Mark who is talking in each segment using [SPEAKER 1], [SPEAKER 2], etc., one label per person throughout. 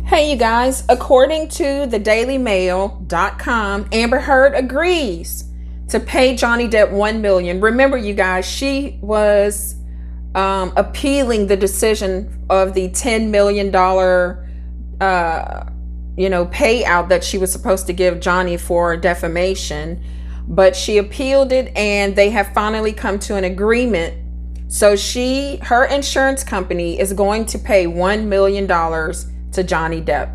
[SPEAKER 1] Hey, you guys, according to the dailymail.com, Amber Heard agrees to pay Johnny Depp $1 million. Remember, you guys, she was appealing the decision of the $10 million payout that she was supposed to give Johnny for defamation. But she appealed it, and they have finally come to an agreement. So her insurance company is going to pay $1 million to Johnny Depp.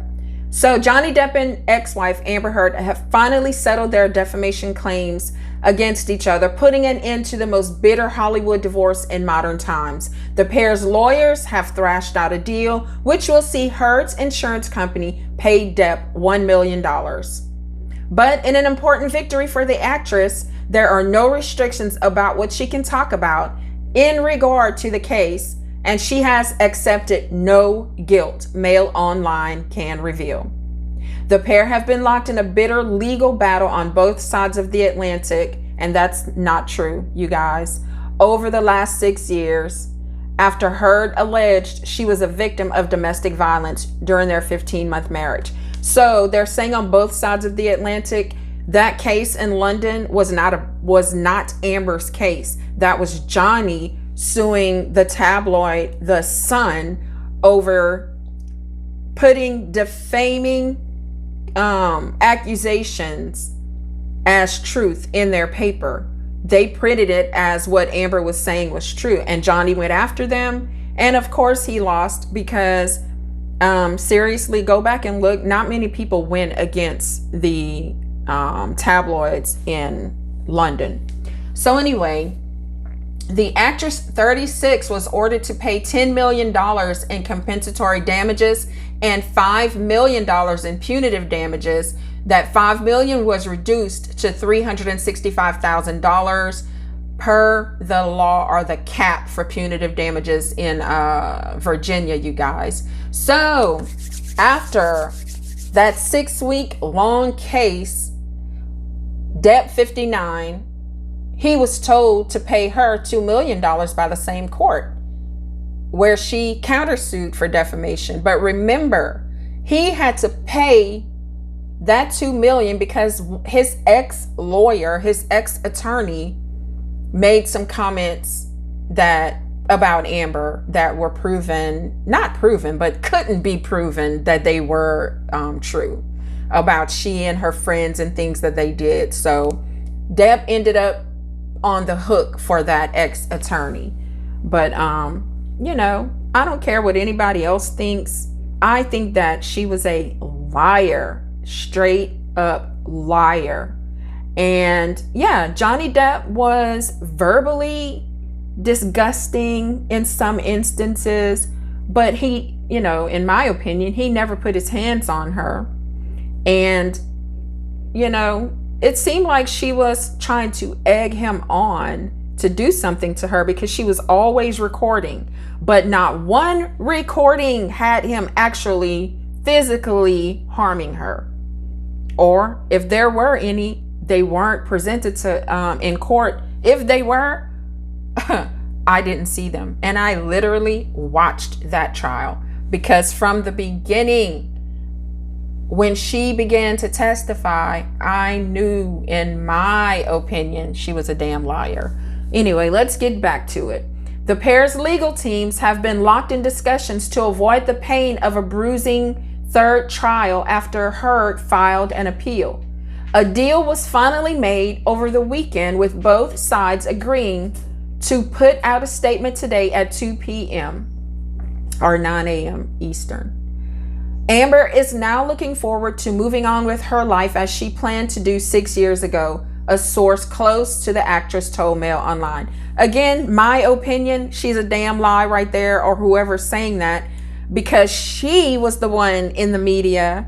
[SPEAKER 1] So Johnny Depp and ex-wife Amber Heard have finally settled their defamation claims against each other, putting an end to the most bitter Hollywood divorce in modern times. The pair's lawyers have thrashed out a deal, which will see Heard's insurance company pay Depp $1 million. But in an important victory for the actress, there are no restrictions about what she can talk about in regard to the case, and she has accepted no guilt, Mail Online can reveal. The pair have been locked in a bitter legal battle on both sides of the Atlantic, and that's not true, you guys, over the last 6 years, after Heard alleged she was a victim of domestic violence during their 15-month marriage. So they're saying on both sides of the Atlantic, that case in London was not Amber's case. That was Johnny suing the tabloid The Sun over putting defaming accusations as truth in their paper. They printed it as what Amber was saying was true, and Johnny went after them, and of course he lost because seriously, go back and look, not many people win against the tabloids in London. So anyway, the actress, 36, was ordered to pay $10 million in compensatory damages and $5 million in punitive damages. That $5 million was reduced to $365,000 per the law, or the cap for punitive damages in Virginia, you guys. So after that 6-week long case, Depp, 59, he was told to pay her $2 million by the same court where she countersued for defamation. But remember, he had to pay that $2 million because his ex-lawyer, his ex-attorney, made some comments about Amber that were not proven, but couldn't be proven that they were true, about she and her friends and things that they did. So Depp ended up on the hook for that ex-attorney. But I don't care what anybody else thinks. I think that she was a liar, straight up liar. And yeah, Johnny Depp was verbally disgusting in some instances, but he, in my opinion, he never put his hands on her. And it seemed like she was trying to egg him on to do something to her because she was always recording, but not one recording had him actually physically harming her. Or if there were any, they weren't presented to in court. If they were, I didn't see them. And I literally watched that trial, because from the beginning, when she began to testify, I knew, in my opinion, she was a damn liar. Anyway, let's get back to it. The pair's legal teams have been locked in discussions to avoid the pain of a bruising third trial after Heard filed an appeal. A deal was finally made over the weekend, with both sides agreeing to put out a statement today at 2 p.m. or 9 a.m. Eastern. Amber is now looking forward to moving on with her life as she planned to do 6 years ago, a source close to the actress told Mail Online. Again, my opinion, she's a damn lie right there, or whoever's saying that, because she was the one in the media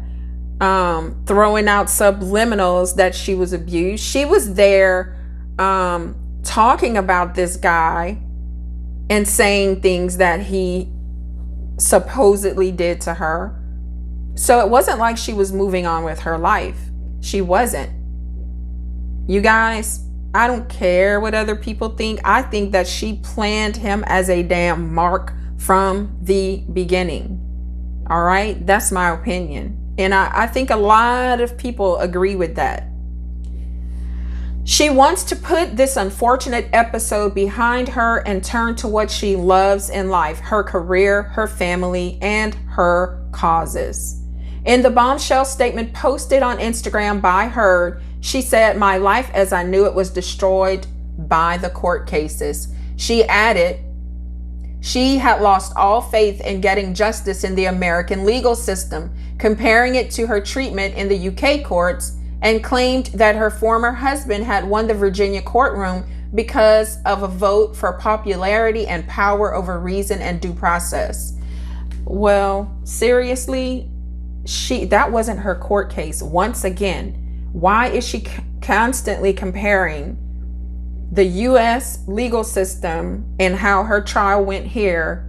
[SPEAKER 1] throwing out subliminals that she was abused. She was there talking about this guy and saying things that he supposedly did to her. So it wasn't like she was moving on with her life. She wasn't. You guys, I don't care what other people think. I think that she planned him as a damn mark from the beginning. All right. That's my opinion. And I think a lot of people agree with that. She wants to put this unfortunate episode behind her and turn to what she loves in life, her career, her family, and her causes. In the bombshell statement posted on Instagram by her, she said, "My life as I knew it was destroyed by the court cases." She added, she had lost all faith in getting justice in the American legal system, comparing it to her treatment in the UK courts, and claimed that her former husband had won the Virginia courtroom because of a vote for popularity and power over reason and due process. Well, seriously, that wasn't her court case. Once again, why is she constantly comparing the US legal system and how her trial went here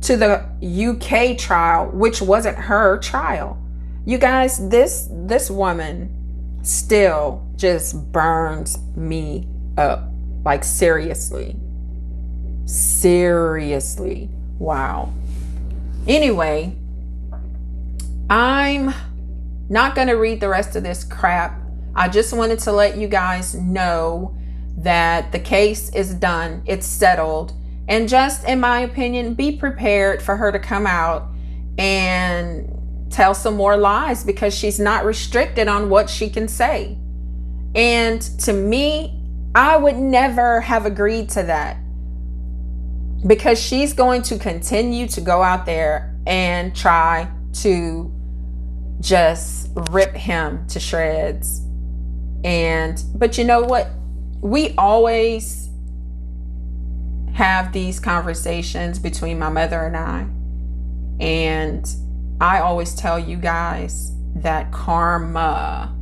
[SPEAKER 1] to the UK trial, which wasn't her trial? You guys, this woman still just burns me up. Like, seriously. Wow. Anyway, I'm not going to read the rest of this crap. I just wanted to let you guys know that the case is done. It's settled. And just in my opinion, be prepared for her to come out and tell some more lies, because she's not restricted on what she can say. And to me, I would never have agreed to that, because she's going to continue to go out there and try to just rip him to shreds. But you know what? We always have these conversations between my mother and I. And I always tell you guys that karma,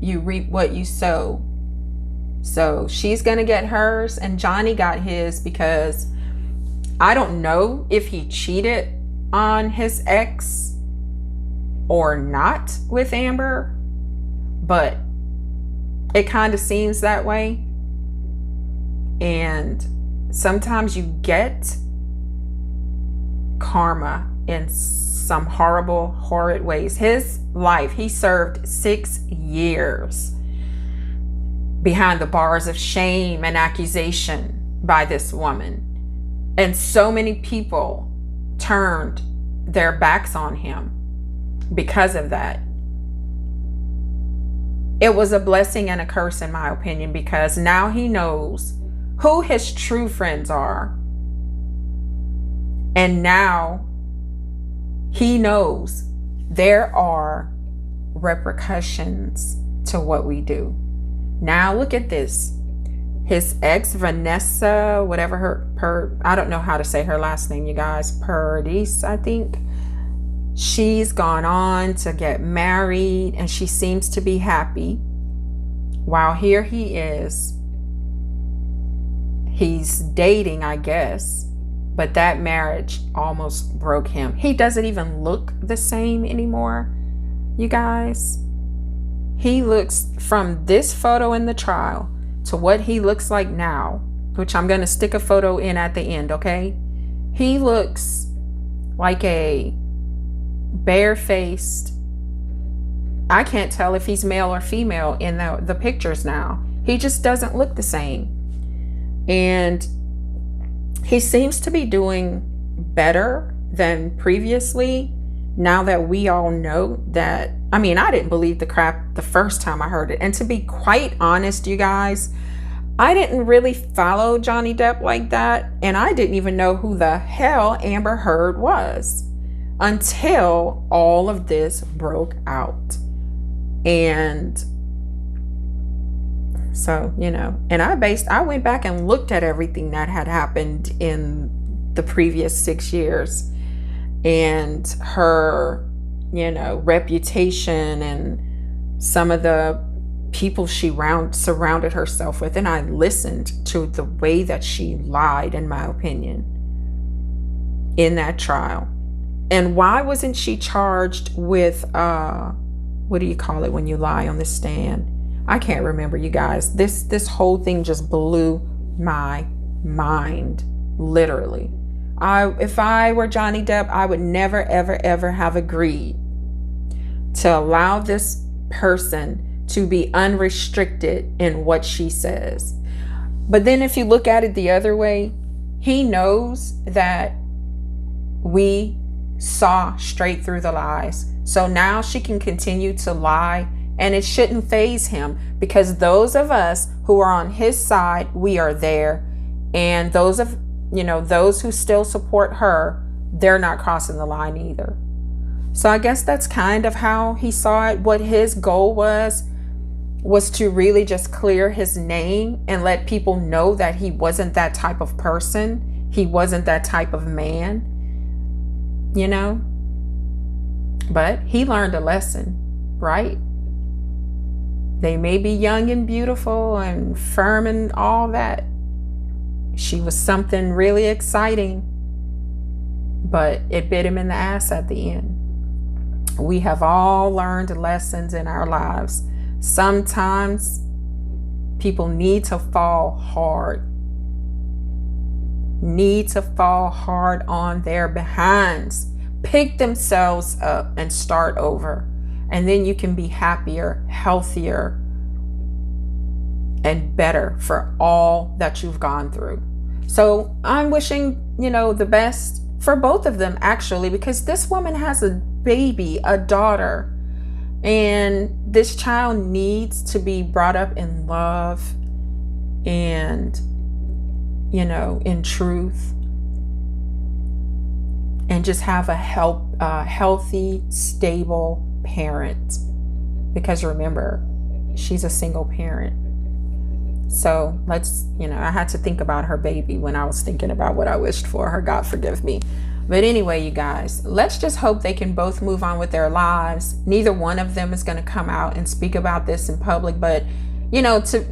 [SPEAKER 1] you reap what you sow. So she's going to get hers, and Johnny got his, because I don't know if he cheated on his ex or not with Amber, but it kind of seems that way. And sometimes you get karma in some horrible, horrid ways. His life, he served 6 years behind the bars of shame and accusation by this woman. And so many people turned their backs on him because of that. It was a blessing and a curse, in my opinion, because now he knows who his true friends are. And now he knows there are repercussions to what we do. Now look at this. His ex, Vanessa, whatever I don't know how to say her last name, you guys. Perdis, I think. She's gone on to get married, and she seems to be happy. While here he is. He's dating, I guess. But that marriage almost broke him. He doesn't even look the same anymore, you guys. He looks, from this photo in the trial to what he looks like now, which I'm going to stick a photo in at the end, okay? He looks like a barefaced, I can't tell if he's male or female in the pictures now. He just doesn't look the same. And he seems to be doing better than previously, now that we all know that. I mean, I didn't believe the crap the first time I heard it. And to be quite honest, you guys, I didn't really follow Johnny Depp like that. And I didn't even know who the hell Amber Heard was until all of this broke out. And so, you know, and I went back and looked at everything that had happened in the previous 6 years, and her, you know, reputation and some of the people she surrounded herself with. And I listened to the way that she lied, in my opinion, in that trial. And why wasn't she charged with, what do you call it when you lie on the stand? I can't remember, you guys. This whole thing just blew my mind, literally. If I were Johnny Depp, I would never, ever, ever have agreed to allow this person to be unrestricted in what she says. But then if you look at it the other way, he knows that we saw straight through the lies. So now she can continue to lie, and it shouldn't faze him, because those of us who are on his side, we are there. And those who still support her, they're not crossing the line either. So I guess that's kind of how he saw it. What his goal was to really just clear his name and let people know that he wasn't that type of person. He wasn't that type of man, But he learned a lesson, right? They may be young and beautiful and firm and all that. She was something really exciting, but it bit him in the ass at the end. We have all learned lessons in our lives. Sometimes people need to fall hard on their behinds, pick themselves up and start over. And then you can be happier, healthier, and better for all that you've gone through. So I'm wishing, the best for both of them, actually, because this woman has a baby, a daughter, and this child needs to be brought up in love and, in truth, and just have a healthy, stable parent. Because remember, she's a single parent. So I had to think about her baby when I was thinking about what I wished for her. God forgive me. But anyway, you guys, let's just hope they can both move on with their lives. Neither one of them is going to come out and speak about this in public. But, to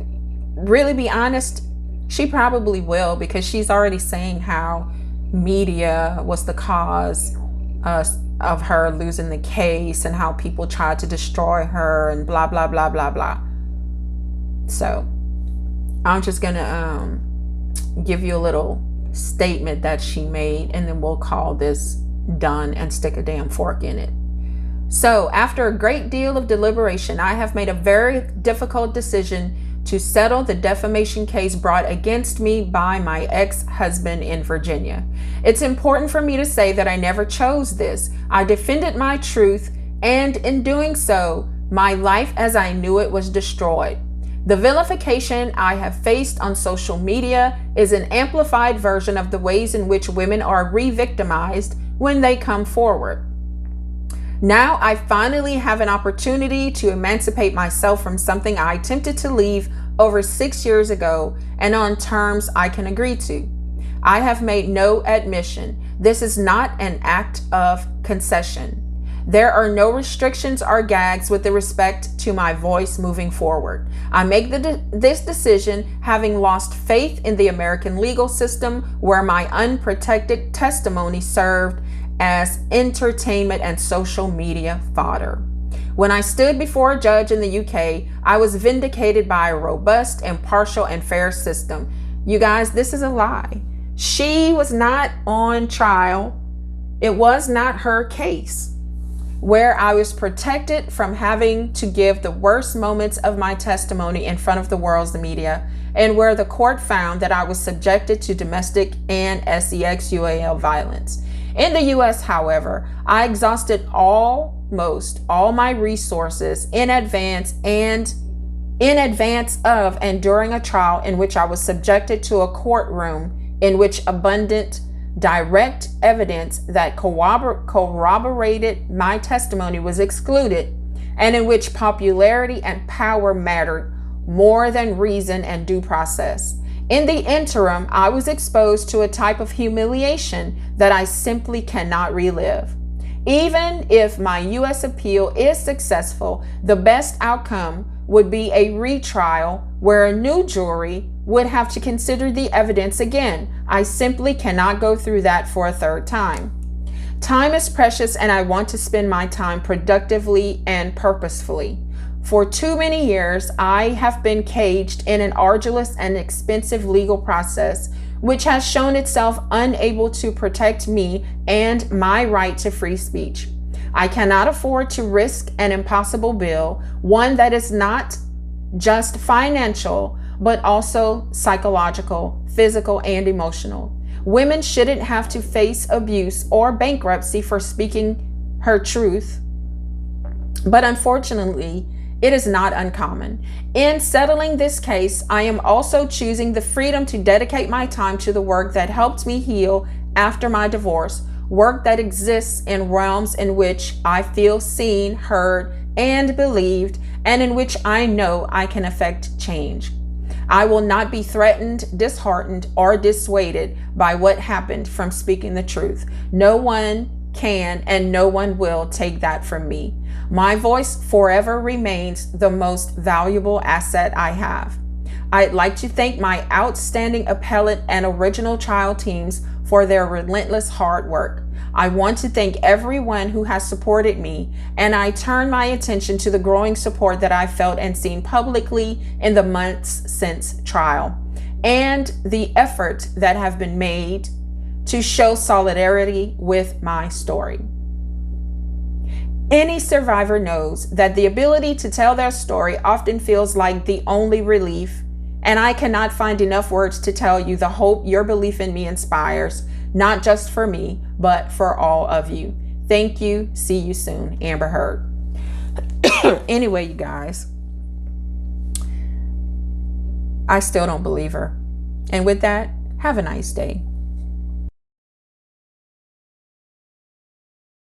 [SPEAKER 1] really be honest, she probably will, because she's already saying how media was the cause of her losing the case and how people tried to destroy her and blah, blah, blah, blah, blah. So I'm just going to give you a little statement that she made, and then we'll call this done and stick a damn fork in it. So, after a great deal of deliberation, I have made a very difficult decision to settle the defamation case brought against me by my ex-husband in Virginia. It's important for me to say that I never chose this. I defended my truth, and in doing so, my life as I knew it was destroyed. The vilification I have faced on social media is an amplified version of the ways in which women are re-victimized when they come forward. Now I finally have an opportunity to emancipate myself from something I attempted to leave over 6 years ago, and on terms I can agree to. I have made no admission. This is not an act of concession. There are no restrictions or gags with respect to my voice moving forward. I make this decision having lost faith in the American legal system, where my unprotected testimony served as entertainment and social media fodder. When I stood before a judge in the UK, I was vindicated by a robust, impartial, and fair system. You guys, this is a lie. She was not on trial. It was not her case, where I was protected from having to give the worst moments of my testimony in front of the world's media, and where the court found that I was subjected to domestic and sex violence. In the US, however, I exhausted almost all my resources in advance of and during a trial in which I was subjected to a courtroom in which abundant direct evidence that corroborated my testimony was excluded, and in which popularity and power mattered more than reason and due process. In the interim, I was exposed to a type of humiliation that I simply cannot relive. Even if my U.S. appeal is successful, the best outcome would be a retrial where a new jury would have to consider the evidence again. I simply cannot go through that for a third time. Time is precious, and I want to spend my time productively and purposefully. For too many years, I have been caged in an arduous and expensive legal process which has shown itself unable to protect me and my right to free speech. I cannot afford to risk an impossible bill, one that is not just financial, but also psychological, physical, and emotional. Women shouldn't have to face abuse or bankruptcy for speaking her truth, but unfortunately, it is not uncommon. In settling this case, I am also choosing the freedom to dedicate my time to the work that helped me heal after my divorce, work that exists in realms in which I feel seen, heard, and believed, and in which I know I can affect change. I will not be threatened, disheartened, or dissuaded by what happened from speaking the truth. No one can and no one will take that from me. My voice forever remains the most valuable asset I have. I'd like to thank my outstanding appellate and original trial teams for their relentless hard work. I want to thank everyone who has supported me, and I turn my attention to the growing support that I felt and seen publicly in the months since trial, and the effort that have been made to show solidarity with my story. Any survivor knows that the ability to tell their story often feels like the only relief, and I cannot find enough words to tell you the hope your belief in me inspires, not just for me, but for all of you. Thank you. See you soon. Amber Heard. Anyway, you guys, I still don't believe her. And with that, have a nice day.